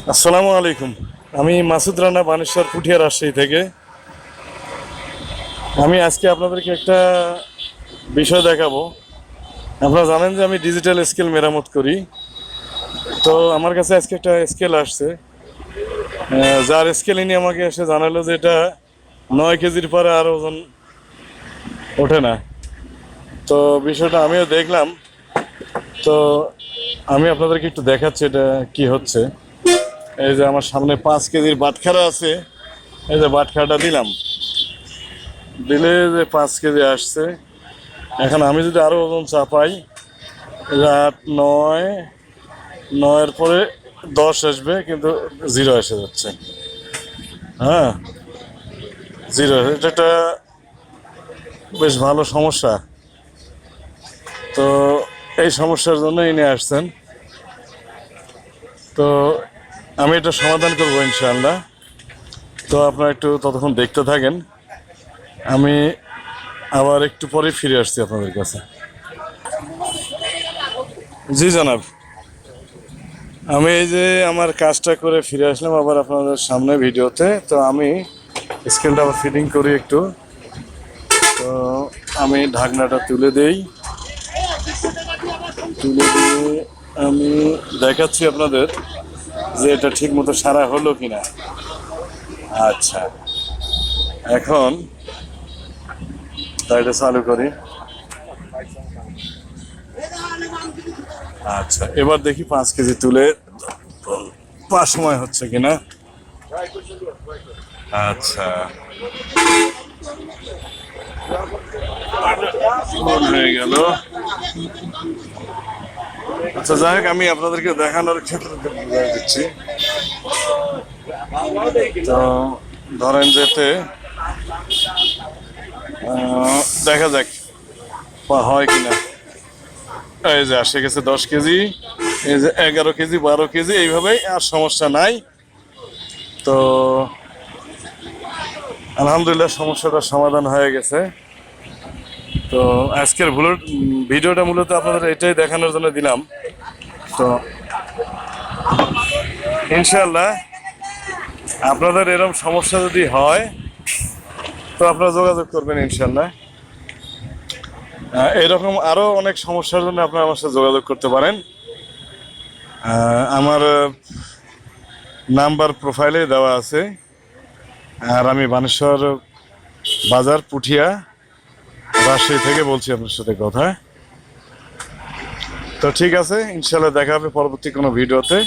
আসসালামু আলাইকুম। আমি মাসুদ রানা, বানেশ্বর, পুঠিয়া, রাজশাহী থেকে। আমি আজকে আপনাদেরকে একটা বিষয় দেখাবো। আপনারা জানেন যে আমি ডিজিটাল স্কেল মেরামত করি। তো আমার কাছে আজকে একটা স্কেল আসছে, যার স্কেল ইনি আমাকে এসে জানালো যে এটা 9 কেজির পরে আর ওজন ওঠে না। তো বিষয়টা আমিও দেখলাম। তো আমি আপনাদেরকে একটু দেখাচ্ছি এটা কি হচ্ছে। এই যে আমার সামনে 5 কেজির বাটখারা আছে, এই যে বাটখারাটা দিলাম, দিলে যে 5 কেজি আসছে। এখন আমি যদি আরো ওজন চাপাই, 8, 9, 9-এর পরে 10 আসবে, কিন্তু 0 এসে যাচ্ছে। হ্যাঁ, 0। এটা একটা বেশ ভালো সমস্যা। তো এই সমস্যার জন্য ইনি আসছেন। তো আমি এটা সমাধান করবো ইনশাআল্লাহ। তো আপনারা একটু ততক্ষণ দেখতে থাকেন। আমি আবার একটু পরে ফিরে আসছি আপনাদের কাছে। জি জনাব, আমি এই যে আমার কাজটা করে ফিরে আসলাম আবার আপনাদের সামনে ভিডিওতে। তো আমি স্কেলটা আবার ফিটিং করি একটু। তো আমি ঢাকনাটা তুলে দেই, তুলে দিয়ে আমি দেখাচ্ছি আপনাদের যে এটা ঠিক মতো সারা হলো কিনা। আচ্ছা, এখন তাই এটা চালু করি। আচ্ছা, এবার দেখি 5 কেজি তুলে পাঁচ সময় হচ্ছে কিনা। আচ্ছা, ভুল হয়ে গেল। আচ্ছা, যাই হোক, আমি আপনাদেরকে দেখানোর ক্ষেত্রে বুঝাই দিচ্ছি। তো ধরেন যেতে দেখা যাক হয় কিনা। এই যে আসে গেছে 10 কেজি, এই যে 11 কেজি, 12 কেজি, এইভাবেই, আর সমস্যা নাই। তো আলহামদুলিল্লাহ সমস্যাটার সমাধান হয়ে গেছে। তো আজকের ভিডিওটা মূলত আপনাদের এটাই দেখানোর জন্য দিলাম। তো ইনশাআল্লাহ আপনাদের এরকম সমস্যা যদি হয় তো আপনারা যোগাযোগ করবেন ইনশাআল্লাহ। এরকম আরও অনেক সমস্যার জন্য আপনারা আমার সাথে যোগাযোগ করতে পারেন। আমার নাম্বার প্রোফাইলে দেওয়া আছে। আর আমি বানেশ্বর বাজার, পুঠিয়া, রাজশাহী থেকে বলছি আপনার সাথে কথা। তো ঠিক আছে, ইনশাআল্লাহ দেখা হবে পরবর্তী কোনো ভিডিওতে।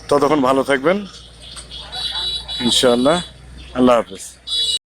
ততক্ষণ ভালো থাকবেন ইনশাআল্লাহ। আল্লাহ হাফেজ।